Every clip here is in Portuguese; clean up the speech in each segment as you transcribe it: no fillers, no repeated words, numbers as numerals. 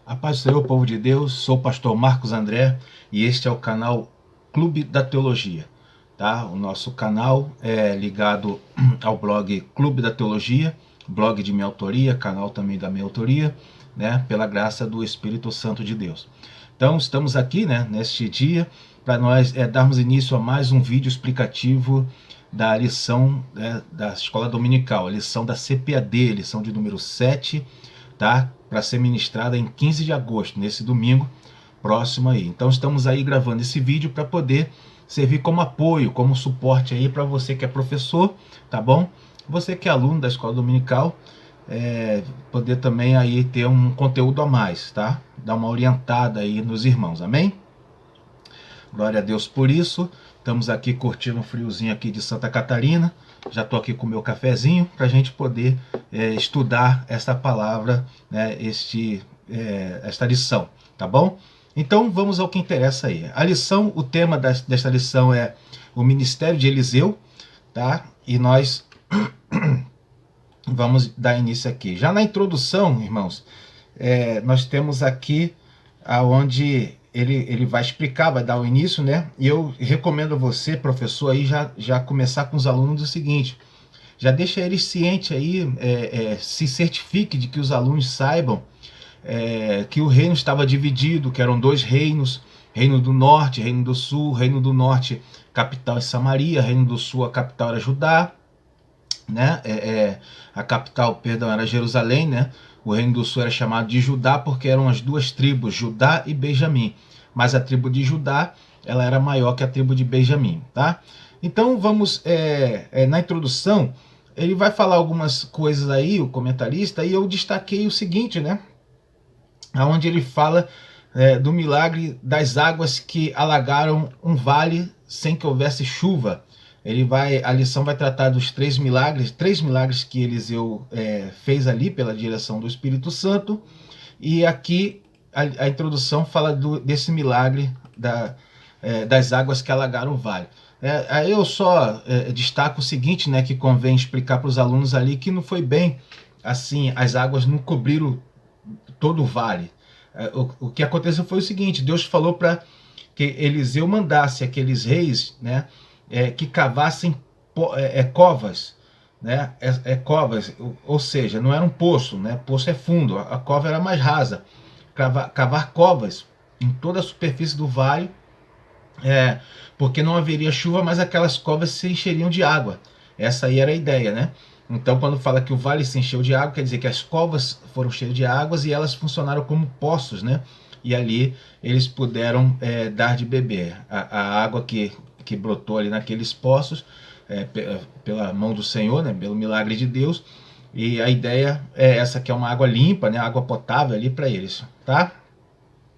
A paz do Senhor, povo de Deus, sou o pastor Marcos André e este é o canal Clube da Teologia, tá? O nosso canal é ligado ao blog Clube da Teologia, blog de minha autoria, canal também da minha autoria, né? Pela graça do Espírito Santo de Deus. Então estamos aqui, né, neste dia, para nós darmos início a mais um vídeo explicativo da lição da Escola Dominical, a lição da CPAD, lição de número 7, tá? Para ser ministrada em 15 de agosto, nesse domingo próximo aí. Então estamos aí gravando esse vídeo para poder servir como apoio, como suporte aí para você que é professor, tá bom? Você que é aluno da Escola Dominical, poder também aí ter um conteúdo a mais, tá? Dar uma orientada aí nos irmãos, amém? Glória a Deus por isso. Estamos aqui curtindo um friozinho aqui de Santa Catarina. Já estou aqui com o meu cafezinho para a gente poder estudar esta palavra, né, esta lição, tá bom? Então vamos ao que interessa aí. A lição, o tema desta lição é o ministério de Eliseu, tá? E nós vamos dar início aqui. Já na introdução, irmãos, nós temos aqui aonde ele vai explicar, vai dar o início, né? E eu recomendo a você, professor, aí já começar com os alunos o seguinte: já deixa eles cientes aí, se certifique de que os alunos saibam que o reino estava dividido, que eram dois reinos, reino do norte, reino do sul. Reino do norte, capital é Samaria, reino do sul, a capital era Judá, né? A capital, perdão, era Jerusalém, né? O reino do sul era chamado de Judá porque eram as duas tribos, Judá e Benjamim. Mas a tribo de Judá, ela era maior que a tribo de Benjamim, tá? Então vamos, na introdução, ele vai falar algumas coisas aí, o comentarista, e eu destaquei o seguinte, né? Onde ele fala do milagre das águas que alagaram um vale sem que houvesse chuva. A lição vai tratar dos três milagres que Eliseu fez ali pela direção do Espírito Santo. E aqui a introdução fala desse milagre das águas que alagaram o vale. Aí eu só destaco o seguinte, né, que convém explicar para os alunos ali, que não foi bem assim, as águas não cobriram todo o vale. O que aconteceu foi o seguinte: Deus falou para que Eliseu mandasse aqueles reis, né, que cavassem covas, né, covas, ou seja, não era um poço, né, poço é fundo, a cova era mais rasa, cavar covas em toda a superfície do vale, porque não haveria chuva, mas aquelas covas se encheriam de água. Essa aí era a ideia, né? Então, quando fala que o vale se encheu de água, quer dizer que as covas foram cheias de águas e elas funcionaram como poços, né? E ali eles puderam dar de beber. A água que brotou ali naqueles poços, pela mão do Senhor, né? Pelo milagre de Deus. E a ideia é essa, que é uma água limpa, né? Água potável ali para eles, tá?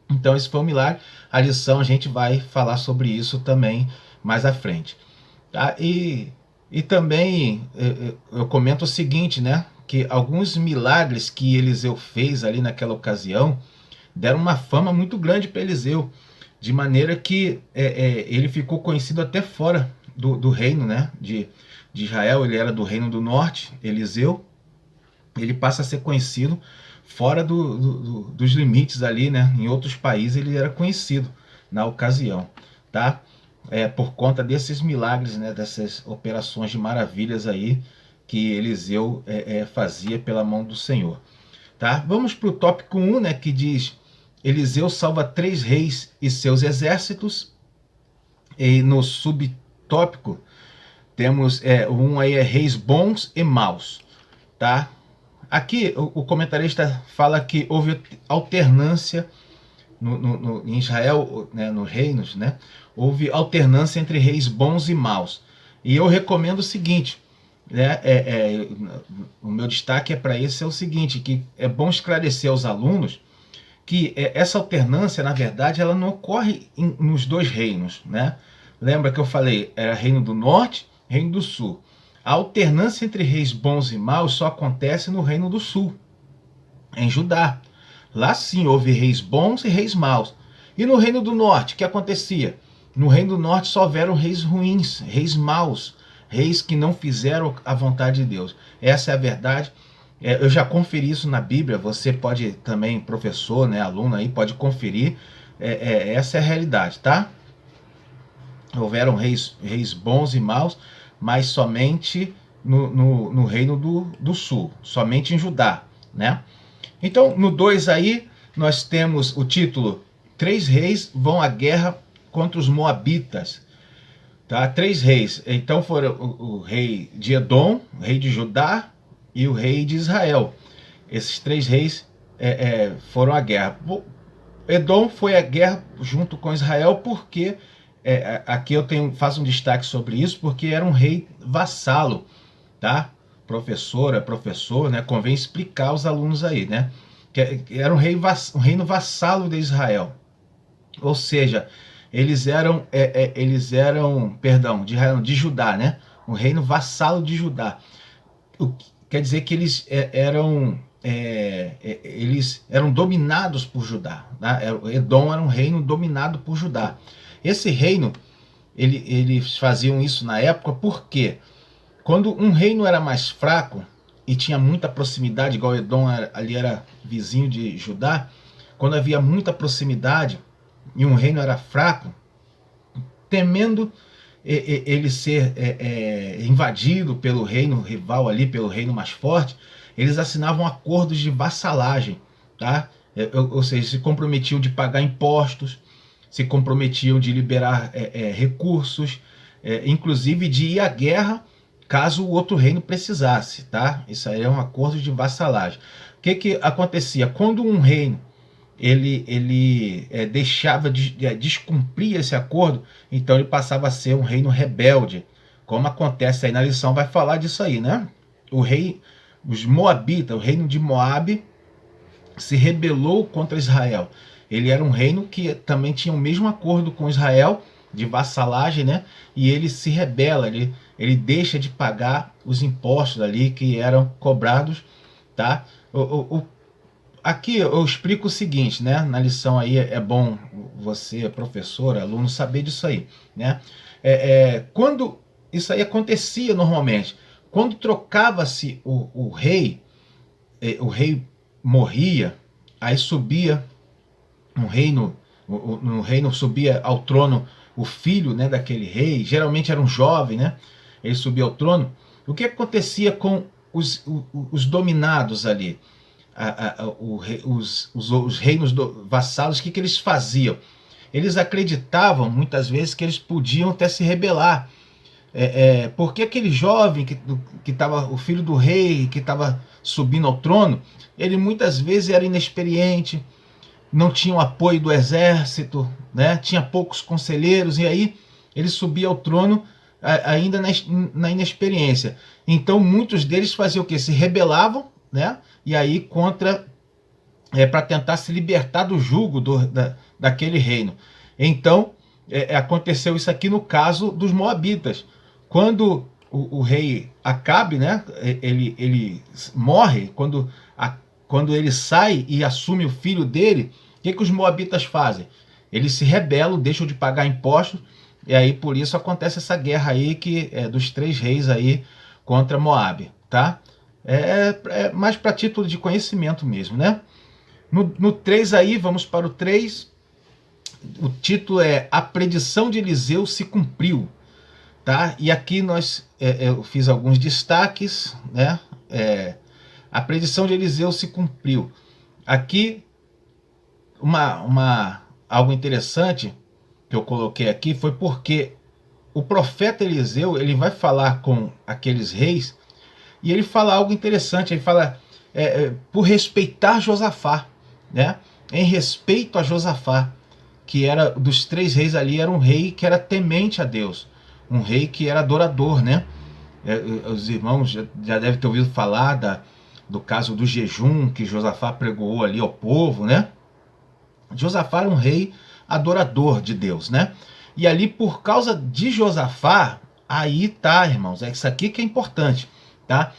Então esse foi um milagre. A lição a gente vai falar sobre isso também mais à frente, tá? E também eu comento o seguinte, né? Que alguns milagres que Eliseu fez ali naquela ocasião deram uma fama muito grande para Eliseu, de maneira que ele ficou conhecido até fora do reino, né, de Israel. Ele era do reino do norte, Eliseu. Ele passa a ser conhecido fora dos limites ali, né? Em outros países ele era conhecido na ocasião, tá? Por conta desses milagres, né, dessas operações de maravilhas aí que Eliseu fazia pela mão do Senhor, tá? Vamos para o tópico 1, né, que diz: Eliseu salva 3 reis e seus exércitos. E no subtópico temos um aí, reis bons e maus, tá? Aqui o comentarista fala que houve alternância em Israel, né, nos reinos, né? Houve alternância entre reis bons e maus. E eu recomendo o seguinte, né? O meu destaque para isso é o seguinte, que é bom esclarecer aos alunos que essa alternância, na verdade, ela não ocorre nos dois reinos, né? Lembra que eu falei, era reino do norte, reino do sul. A alternância entre reis bons e maus só acontece no reino do sul, em Judá. Lá sim houve reis bons e reis maus. E no reino do norte, o que acontecia? No reino do norte só houveram reis ruins, reis maus, reis que não fizeram a vontade de Deus. Essa é a verdade. Eu já conferi isso na Bíblia, você pode também, professor, né, aluno aí, pode conferir. Essa é a realidade, tá? Houveram reis bons e maus, mas somente no reino do sul, somente em Judá, né? Então, no 2 aí, nós temos o título: Três reis vão à guerra contra os moabitas. Tá? Três reis. Então foram o rei de Edom, o rei de Judá e o rei de Israel. Esses três reis foram à guerra. Edom foi à guerra junto com Israel porque, aqui eu faço um destaque sobre isso, porque era um rei vassalo, tá? Professora, professor, né? Convém explicar aos alunos aí, né? Que era um reino vassalo de Israel. Ou seja, perdão, de Judá, né? Um reino vassalo de Judá. Quer dizer que eles eram dominados por Judá. Tá? Edom era um reino dominado por Judá. Esse reino, eles faziam isso na época porque quando um reino era mais fraco e tinha muita proximidade, igual Edom ali era vizinho de Judá, quando havia muita proximidade e um reino era fraco, temendo ele ser invadido pelo reino rival ali, pelo reino mais forte, eles assinavam acordos de vassalagem, tá? Ou seja, se comprometiam de pagar impostos, se comprometiam de liberar recursos, inclusive de ir à guerra caso o outro reino precisasse, tá? Isso aí é um acordo de vassalagem. O que acontecia? Quando um reino ele deixava de descumprir esse acordo, então ele passava a ser um reino rebelde, como acontece aí na lição, vai falar disso aí, né? Os Moabitas, o reino de Moabe, se rebelou contra Israel. Ele era um reino que também tinha o mesmo acordo com Israel, de vassalagem, né? E ele se rebela, ele deixa de pagar os impostos ali que eram cobrados, tá? Aqui eu explico o seguinte, né? Na lição aí é bom você, professor, aluno, saber disso aí, né? Quando isso aí acontecia normalmente, quando trocava-se o rei morria, aí subia no reino subia ao trono o filho, né, daquele rei, geralmente era um jovem, né? Ele subia ao trono. O que acontecia com os dominados ali? Os reinos vassalos, o que eles faziam? Eles acreditavam muitas vezes que eles podiam até se rebelar, porque aquele jovem que estava, o filho do rei, que estava subindo ao trono, ele muitas vezes era inexperiente, não tinha o apoio do exército, né? Tinha poucos conselheiros, e aí ele subia ao trono ainda na inexperiência. Então muitos deles faziam o quê? Se rebelavam, né? E aí para tentar se libertar do jugo daquele reino. Então aconteceu isso aqui no caso dos moabitas. Quando o rei Acabe, né, ele morre, quando ele sai e assume o filho dele, o que os moabitas fazem? Eles se rebelam, deixam de pagar impostos, e aí por isso acontece essa guerra aí dos três reis aí contra Moabe, tá? Mais para título de conhecimento mesmo, né? No 3 aí, vamos para o 3, o título é A Predição de Eliseu se Cumpriu, tá? E aqui eu fiz alguns destaques, né? A predição de Eliseu se cumpriu. Aqui, algo interessante que eu coloquei aqui foi porque o profeta Eliseu, ele vai falar com aqueles reis e ele fala algo interessante. Ele fala por respeitar Josafá, né? Em respeito a Josafá, que era dos três reis ali, era um rei que era temente a Deus, um rei que era adorador, né? Os irmãos já devem ter ouvido falar do caso do jejum que Josafá pregou ali ao povo, né? Josafá era um rei adorador de Deus, né? E ali, por causa de aí tá, irmãos, isso aqui que é importante, tá?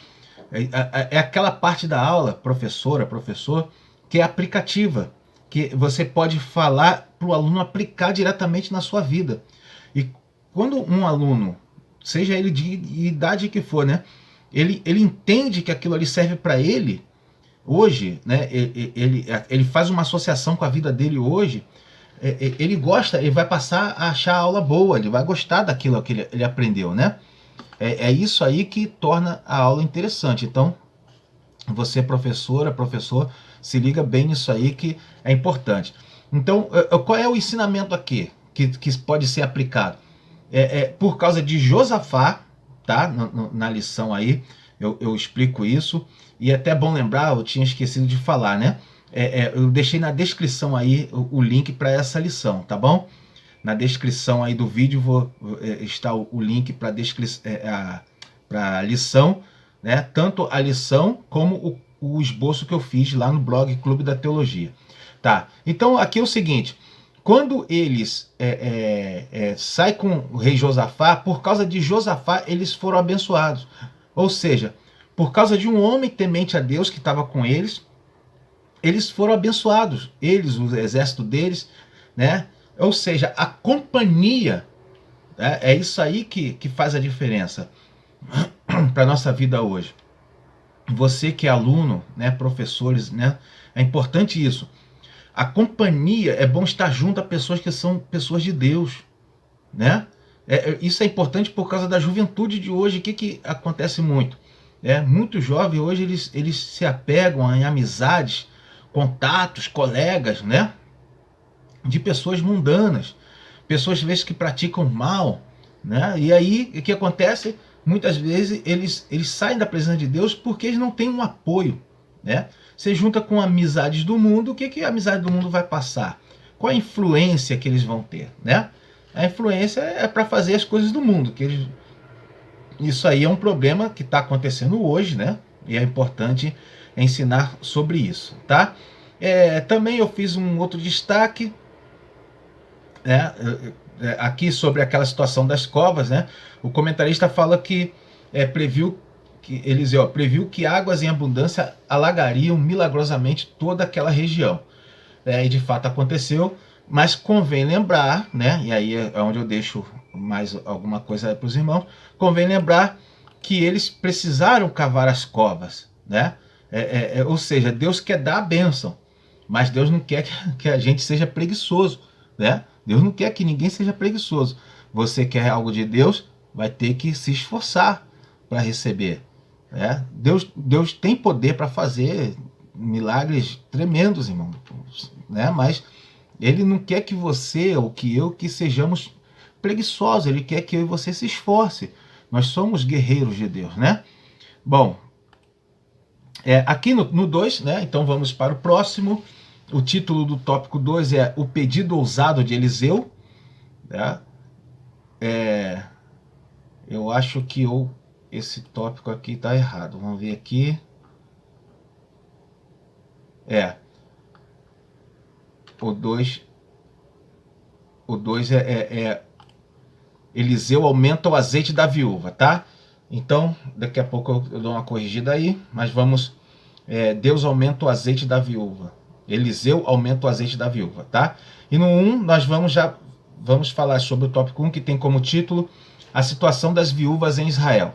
É aquela parte da aula, professora, professor, que é aplicativa, que você pode falar para o aluno aplicar diretamente na sua vida. E quando um aluno, seja ele de idade que for, né? ele entende que aquilo ali serve para ele hoje, né? Ele faz uma associação com a vida dele hoje. Ele gosta, ele vai passar a achar a aula boa, ele vai gostar daquilo que ele aprendeu, né? É isso aí que torna a aula interessante. Então, você, professora, professor, se liga bem nisso aí que é importante. Então, qual é o ensinamento aqui que pode ser aplicado? Por causa de Josafá, tá? Na lição aí, eu explico isso. E é até bom lembrar, eu tinha esquecido de falar, né? Eu deixei na descrição aí o link para essa lição, tá bom? Na descrição aí do vídeo está o link para a lição, né? Tanto a lição como o esboço que eu fiz lá no blog Clube da Teologia. Tá? Então aqui é o seguinte, quando eles saem com o rei Josafá, por causa de Josafá eles foram abençoados. Ou seja, por causa de um homem temente a Deus que estava com eles foram abençoados. Eles, o exército deles, né? Ou seja, a companhia, né? É isso aí que faz a diferença para a nossa vida hoje. Você que é aluno, né, professores, né, é importante isso. A companhia, é bom estar junto a pessoas que são pessoas de Deus, né? Isso é importante por causa da juventude de hoje. O que acontece muito? Muitos jovens hoje eles se apegam em amizades, contatos, colegas, né? De pessoas mundanas, pessoas às vezes que praticam mal, né? E aí o que acontece? Muitas vezes eles saem da presença de Deus porque eles não têm um apoio, né? Você junta com amizades do mundo, o que a amizade do mundo vai passar? Qual a influência que eles vão ter, né? A influência é para fazer as coisas do mundo, isso aí é um problema que está acontecendo hoje, né? E é importante ensinar sobre isso, tá? Também eu fiz um outro destaque, né? Aqui sobre aquela situação das covas, né? O comentarista fala que Eliseu previu que águas em abundância alagariam milagrosamente toda aquela região. E de fato aconteceu, mas convém lembrar, né? E aí é onde eu deixo mais alguma coisa para os irmãos. Convém lembrar que eles precisaram cavar as covas, né? Ou seja, Deus quer dar a bênção, mas Deus não quer que a gente seja preguiçoso, né? Deus não quer que ninguém seja preguiçoso. Você quer algo de Deus, vai ter que se esforçar para receber. Deus tem poder para fazer milagres tremendos, irmão, né? Mas Ele não quer que você ou que eu que sejamos preguiçosos. Ele quer que eu e você se esforce. Nós somos guerreiros de Deus, né? Bom, aqui no 2, né? Então vamos para o próximo. O título do tópico 2 é O Pedido Ousado de Eliseu. Né? Eu acho que esse tópico aqui está errado. Vamos ver aqui. O 2 é Eliseu aumenta o azeite da viúva, tá? Então, daqui a pouco eu dou uma corrigida aí, mas vamos... Deus aumenta o azeite da viúva. Eliseu aumenta o azeite da viúva, tá? E no 1, nós vamos falar sobre o tópico 1, que tem como título A Situação das Viúvas em Israel.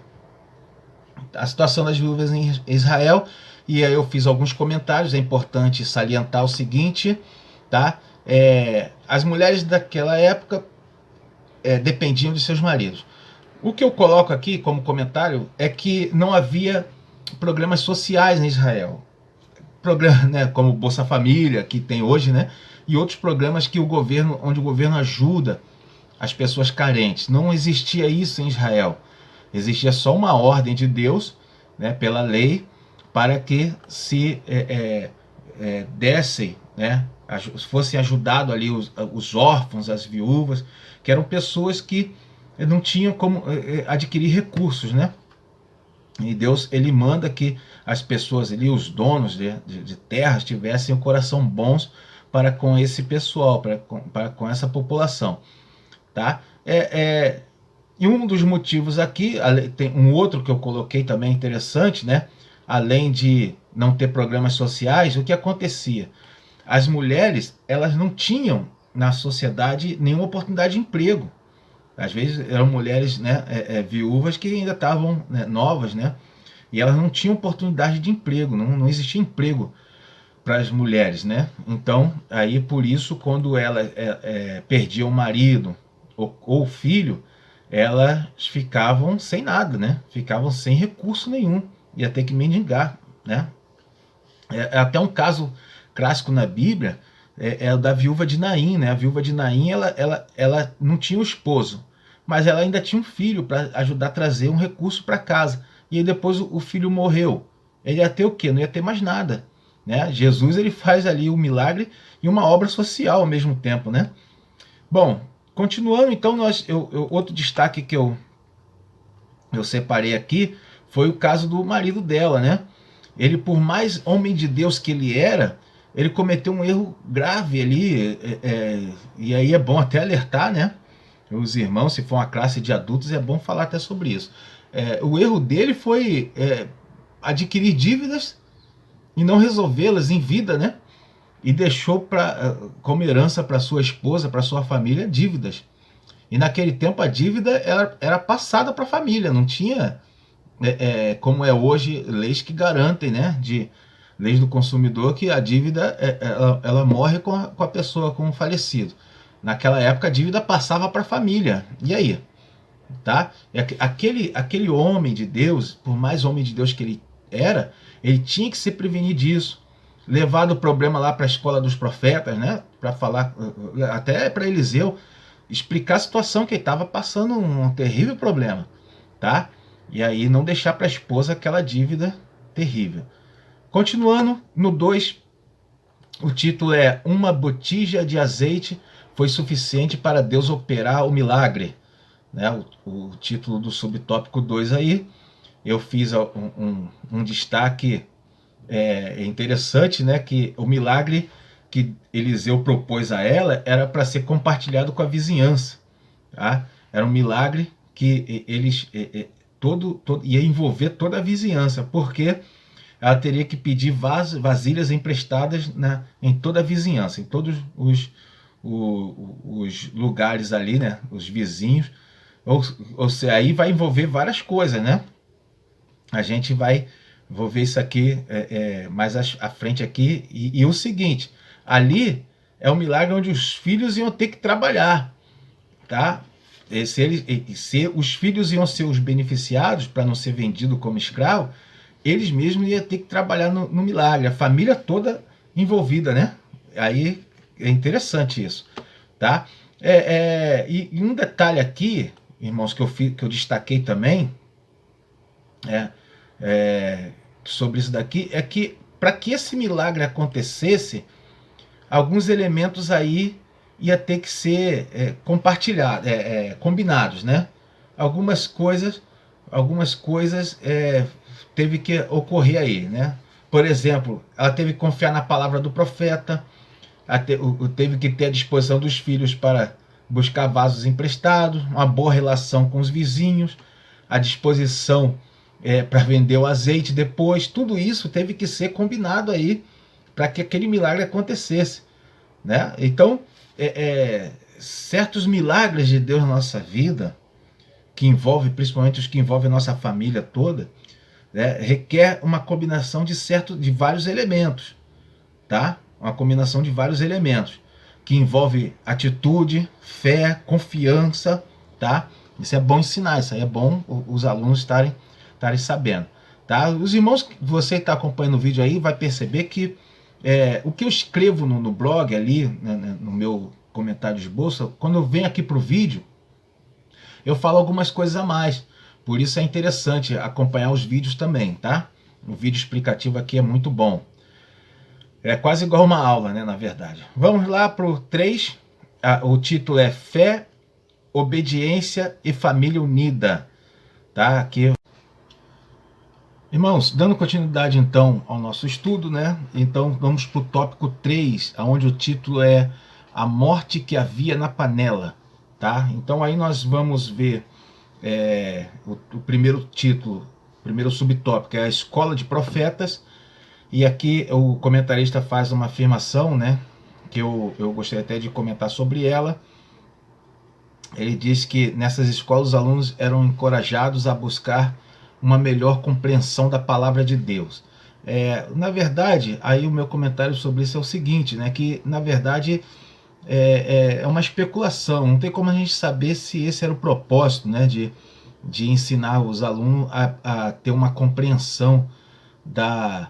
A situação das viúvas em Israel, e aí eu fiz alguns comentários. É importante salientar o seguinte, tá? As mulheres daquela época dependiam de seus maridos. O que eu coloco aqui como comentário é que não havia programas sociais em Israel. Programas, né, como Bolsa Família, que tem hoje, né? E outros programas onde o governo ajuda as pessoas carentes. Não existia isso em Israel. Existia só uma ordem de Deus, né, pela lei, para que se dessem, né, fossem ajudados ali os órfãos, as viúvas, que eram pessoas que não tinham como adquirir recursos, né? E Deus, ele manda que as pessoas ali, os donos de terras, tivessem o coração bons para com esse pessoal, para com essa população, tá? E um dos motivos aqui, tem um outro que eu coloquei também interessante, né? Além de não ter programas sociais, o que acontecia? As mulheres, elas não tinham na sociedade nenhuma oportunidade de emprego. Às vezes eram mulheres, né, viúvas que ainda estavam, né, novas, né? e elas não tinham oportunidade de emprego, não existia emprego para as mulheres, né? Então, aí por isso, quando ela perdia o marido ou o filho, elas ficavam sem nada, né? Ficavam sem recurso nenhum, ia ter que mendigar, né? É até um caso clássico na Bíblia, o da viúva de Naim, né? A viúva de Naim, ela não tinha o esposo, mas ela ainda tinha um filho para ajudar a trazer um recurso para casa. E aí depois o filho morreu. Ele ia ter o quê? Não ia ter mais nada, né? Jesus, ele faz ali um milagre e uma obra social ao mesmo tempo, né? Bom, continuando, então, outro destaque que eu separei aqui foi o caso do marido dela, né? Ele, por mais homem de Deus que ele era, ele cometeu um erro grave ali, e aí é bom até alertar, né? Os irmãos, se for uma classe de adultos, é bom falar até sobre isso. O erro dele foi adquirir dívidas e não resolvê-las em vida, né? E deixou como herança para sua esposa, para sua família, dívidas. E naquele tempo a dívida era passada para a família, não tinha como é hoje, leis que garantem, né? Leis do consumidor, que a dívida ela morre com a pessoa, com o falecido. Naquela época a dívida passava para a família. E aí? Tá? Aquele homem de Deus, por mais homem de Deus que ele tinha que se prevenir disso. Levado o problema lá para a escola dos profetas, né? Para falar, até para Eliseu, explicar a situação que ele estava passando, um terrível problema, tá? E aí não deixar para a esposa aquela dívida terrível. Continuando, no 2, o título é Uma botija de azeite foi suficiente para Deus operar o milagre. Né? O título do subtópico 2 aí, eu fiz um destaque interessante, né? Que o milagre que Eliseu propôs a ela era para ser compartilhado com a vizinhança. Tá? Era um milagre que eles ia envolver toda a vizinhança, porque ela teria que pedir vasilhas emprestadas em toda a vizinhança, em todos os lugares ali, né? Os vizinhos. Ou seja, aí vai envolver várias coisas, né? A gente vou ver isso aqui mais à frente aqui. E o seguinte, ali é um milagre onde os filhos iam ter que trabalhar, tá? Se os filhos iam ser os beneficiados para não ser vendido como escravo, eles mesmos iam ter que trabalhar no milagre, a família toda envolvida, né? Aí é interessante isso, tá? E um detalhe aqui, irmãos, que eu destaquei também, sobre isso daqui, é que para que esse milagre acontecesse, alguns elementos aí ia ter que ser compartilhados, combinados, né? Algumas coisas teve que ocorrer aí, né? Por exemplo, ela teve que confiar na palavra do profeta, teve que ter a disposição dos filhos para buscar vasos emprestados, uma boa relação com os vizinhos, a disposição para vender o azeite depois. Tudo isso teve que ser combinado aí para que aquele milagre acontecesse, né? Então, certos milagres de Deus na nossa vida, que envolve principalmente os que envolvem a nossa família toda, né, requer uma combinação de vários elementos, tá? Uma combinação de vários elementos que envolve atitude, fé, confiança, tá? Isso é bom ensinar, isso aí é bom os alunos estarem sabendo, tá? Os irmãos, você que está acompanhando o vídeo aí, vai perceber que o que eu escrevo no blog ali, né, no meu comentário de esboço, quando eu venho aqui para o vídeo, eu falo algumas coisas a mais. Por isso é interessante acompanhar os vídeos também, tá? O vídeo explicativo aqui é muito bom. É quase igual uma aula, né, na verdade. Vamos lá para o 3. O título é Fé, Obediência e Família Unida. Tá? Aqui. Irmãos, dando continuidade então ao nosso estudo, né? Então vamos para o tópico 3, onde o título é A Morte que Havia na Panela. Tá? Então aí nós vamos ver o primeiro título, o primeiro subtópico, que é a Escola de Profetas. E aqui o comentarista faz uma afirmação, né, que eu gostaria até de comentar sobre ela. Ele diz que nessas escolas os alunos eram encorajados a buscar uma melhor compreensão da palavra de Deus. Na verdade, aí o meu comentário sobre isso é o seguinte, né, que na verdade é uma especulação, não tem como a gente saber se esse era o propósito, né, de ensinar os alunos a ter uma compreensão da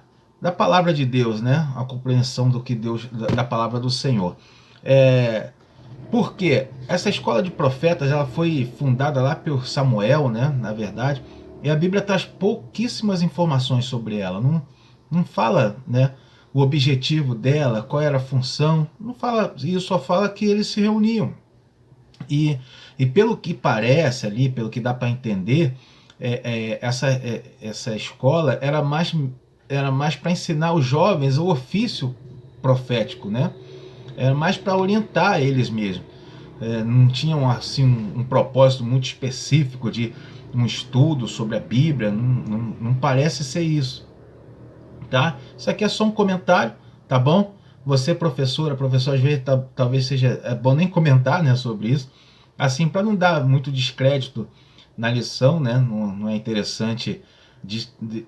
palavra de Deus, né, a compreensão do que Deus, da palavra do Senhor. Porque essa escola de profetas, ela foi fundada lá por Samuel, né, na verdade, e a Bíblia traz pouquíssimas informações sobre ela, não fala, né, o objetivo dela, qual era a função, não fala isso, só fala que eles se reuniam. E pelo que parece ali, pelo que dá para entender, essa escola era mais para ensinar os jovens o ofício profético, né? Era mais para orientar eles mesmo. Não tinham assim um propósito muito específico de um estudo sobre a Bíblia, não parece ser isso. Tá? Isso aqui é só um comentário, tá bom? Você, professora, professor, às vezes talvez seja bom nem comentar, né, sobre isso, assim, para não dar muito descrédito na lição, né? Não é interessante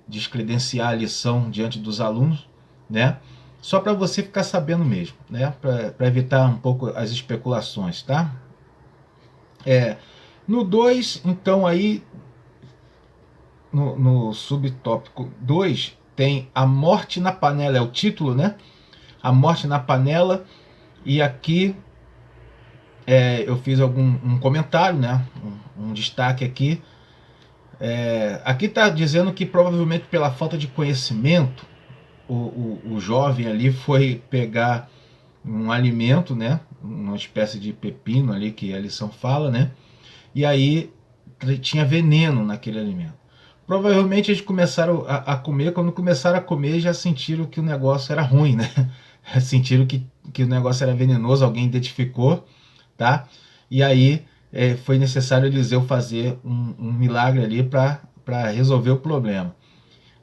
descredenciar a lição diante dos alunos, né? Só para você ficar sabendo mesmo, né? Para evitar um pouco as especulações, tá? No 2, então aí, no subtópico 2, tem a morte na panela, é o título, né? A morte na panela, e aqui eu fiz um comentário, né? Um destaque aqui. Aqui está dizendo que provavelmente pela falta de conhecimento, o jovem ali foi pegar um alimento, né? Uma espécie de pepino ali que a lição fala, né? E aí tinha veneno naquele alimento. Provavelmente eles começaram a comer, quando começaram a comer já sentiram que o negócio era ruim, né? Sentiram que o negócio era venenoso, alguém identificou, tá? E aí foi necessário Eliseu fazer um milagre ali para resolver o problema.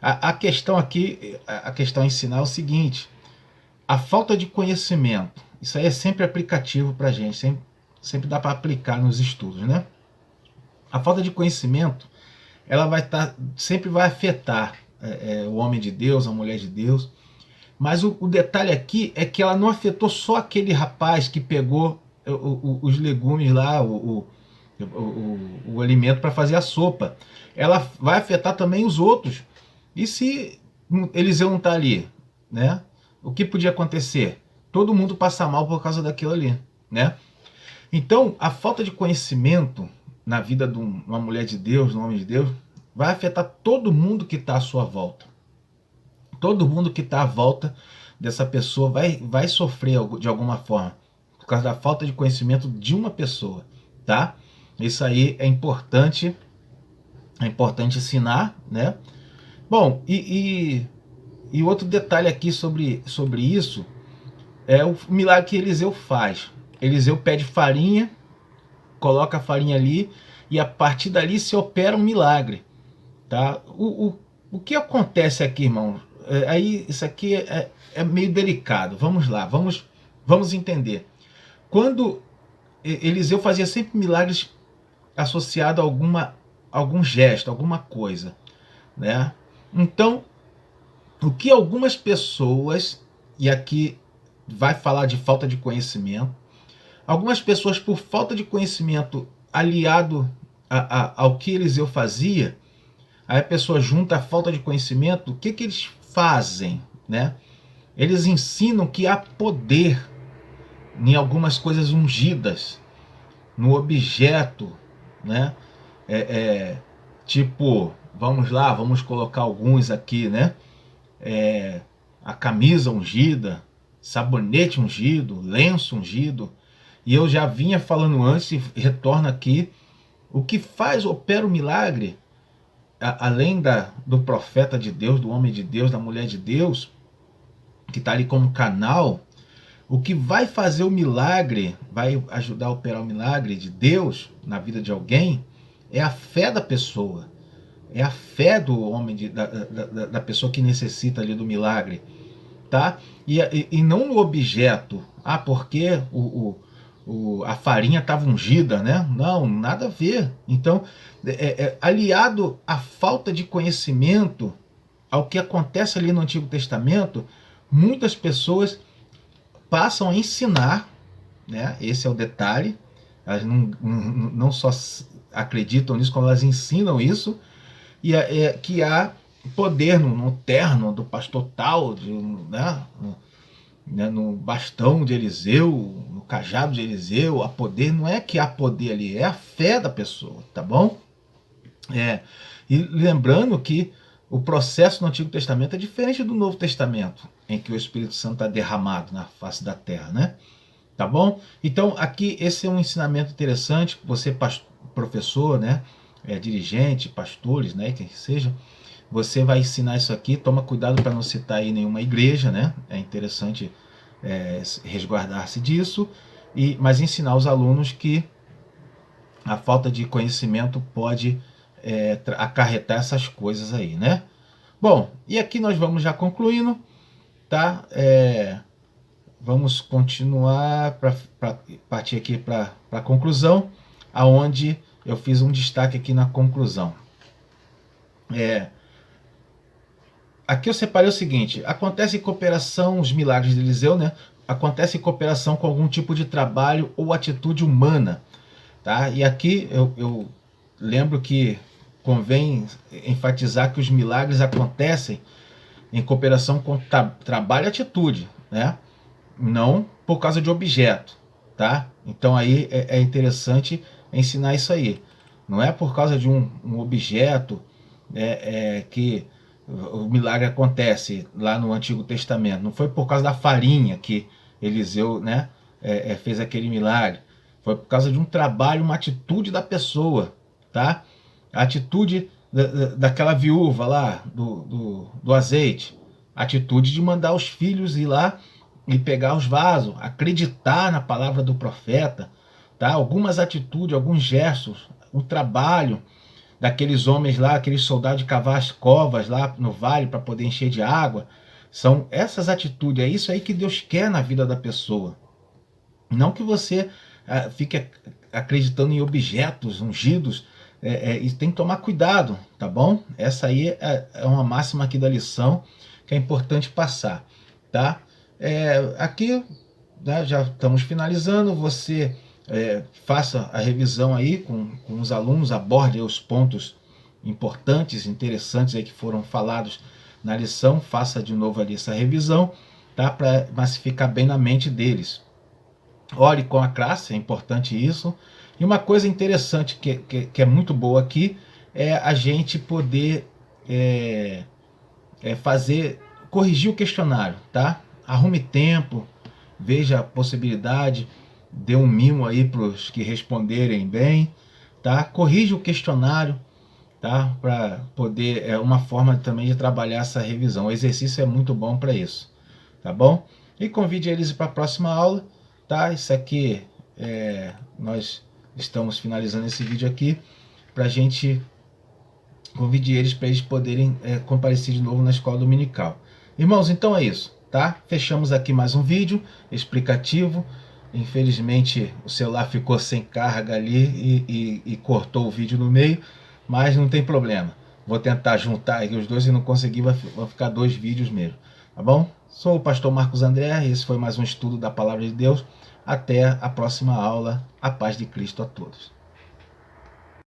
A questão aqui, a questão a ensinar é o seguinte: a falta de conhecimento, isso aí é sempre aplicativo para a gente, sempre dá para aplicar nos estudos, né? A falta de conhecimento, ela sempre vai afetar o homem de Deus, a mulher de Deus. Mas o detalhe aqui é que ela não afetou só aquele rapaz que pegou os legumes lá, o alimento para fazer a sopa. Ela vai afetar também os outros. E se Eliseu não está ali, né? O que podia acontecer? Todo mundo passa mal por causa daquilo ali, né? Então, a falta de conhecimento na vida de uma mulher de Deus, de um homem de Deus, vai afetar todo mundo que está à sua volta. Todo mundo que está à volta dessa pessoa vai sofrer de alguma forma, por causa da falta de conhecimento de uma pessoa, tá? Isso aí é importante ensinar, né? Bom, e outro detalhe aqui sobre isso é o milagre que Eliseu faz. Eliseu pede farinha, coloca a farinha ali, e a partir dali se opera um milagre, tá? O que acontece aqui, irmão? Aí isso aqui é meio delicado. Vamos lá, vamos entender. Quando Eliseu fazia sempre milagres associados a algum gesto, alguma coisa, né? Então, o que algumas pessoas, e aqui vai falar de falta de conhecimento, algumas pessoas, por falta de conhecimento aliado ao que Eliseu fazia, aí a pessoa junta a falta de conhecimento, o que eles fazem, né? Eles ensinam que há poder em algumas coisas ungidas, no objeto, né? Tipo, vamos lá, vamos colocar alguns aqui, né? A camisa ungida, sabonete ungido, lenço ungido. E eu já vinha falando antes e retorno aqui, o que opera o milagre, além do profeta de Deus, do homem de Deus, da mulher de Deus, que está ali como canal, o que vai fazer o milagre, vai ajudar a operar o milagre de Deus na vida de alguém, é a fé da pessoa, é a fé do homem, da pessoa que necessita ali do milagre, tá? E não no objeto, porque a farinha estava ungida, né? Não, nada a ver. Então, aliado à falta de conhecimento, ao que acontece ali no Antigo Testamento, muitas pessoas passam a ensinar, né? Esse é o detalhe. Elas não só acreditam nisso, como elas ensinam isso, e que há poder no terno do pastor tal, no bastão de Eliseu, no cajado de Eliseu, há poder. Não é que há poder ali, é a fé da pessoa, tá bom? E lembrando que o processo no Antigo Testamento é diferente do Novo Testamento, em que o Espírito Santo está derramado na face da terra, né? Tá bom? Então, aqui, esse é um ensinamento interessante. Você, professor, né? Dirigente, pastores, né? Quem seja, você vai ensinar isso aqui. Toma cuidado para não citar aí nenhuma igreja, né? É interessante resguardar-se disso, mas ensinar os alunos que a falta de conhecimento pode acarretar essas coisas aí, né? Bom, e aqui nós vamos já concluindo, tá? Vamos continuar para partir aqui para a conclusão, aonde eu fiz um destaque aqui na conclusão. Aqui eu separei o seguinte: acontece em cooperação, os milagres de Eliseu, né? Acontece em cooperação com algum tipo de trabalho ou atitude humana, tá? E aqui eu lembro que convém enfatizar que os milagres acontecem em cooperação com trabalho e atitude, né? Não por causa de objeto, tá? Então aí é interessante ensinar isso aí. Não é por causa de um objeto que o milagre acontece lá no Antigo Testamento. Não foi por causa da farinha que Eliseu, né, fez aquele milagre. Foi por causa de um trabalho, uma atitude da pessoa, tá? A atitude daquela viúva lá do azeite, a atitude de mandar os filhos ir lá e pegar os vasos, acreditar na palavra do profeta, tá? Algumas atitudes, alguns gestos, o trabalho daqueles homens lá, aqueles soldados de cavar as covas lá no vale para poder encher de água, são essas atitudes, é isso aí que Deus quer na vida da pessoa. Não que você fique acreditando em objetos ungidos, e tem que tomar cuidado, tá bom? Essa aí é uma máxima aqui da lição que é importante passar, tá? Aqui, né, já estamos finalizando. Você faça a revisão aí com os alunos, aborde os pontos importantes, interessantes aí que foram falados na lição, faça de novo ali essa revisão, tá? Para ficar bem na mente deles. Ore com a classe, é importante isso. E uma coisa interessante que é muito boa aqui é a gente poder corrigir o questionário, tá? Arrume tempo, veja a possibilidade, dê um mimo aí para os que responderem bem, tá? Corrija o questionário, tá? Para poder, uma forma também de trabalhar essa revisão. O exercício é muito bom para isso, tá bom? E convide eles para a próxima aula, tá? Isso aqui, nós estamos finalizando esse vídeo aqui para a gente convide eles para eles poderem comparecer de novo na escola dominical. Irmãos, então é isso, tá? Fechamos aqui mais um vídeo explicativo. Infelizmente o celular ficou sem carga ali e cortou o vídeo no meio, mas não tem problema. Vou tentar juntar aqui os dois, e não conseguir, vai ficar 2 vídeos mesmo, tá bom? Sou o pastor Marcos André, esse foi mais um estudo da Palavra de Deus. Até a próxima aula. A paz de Cristo a todos.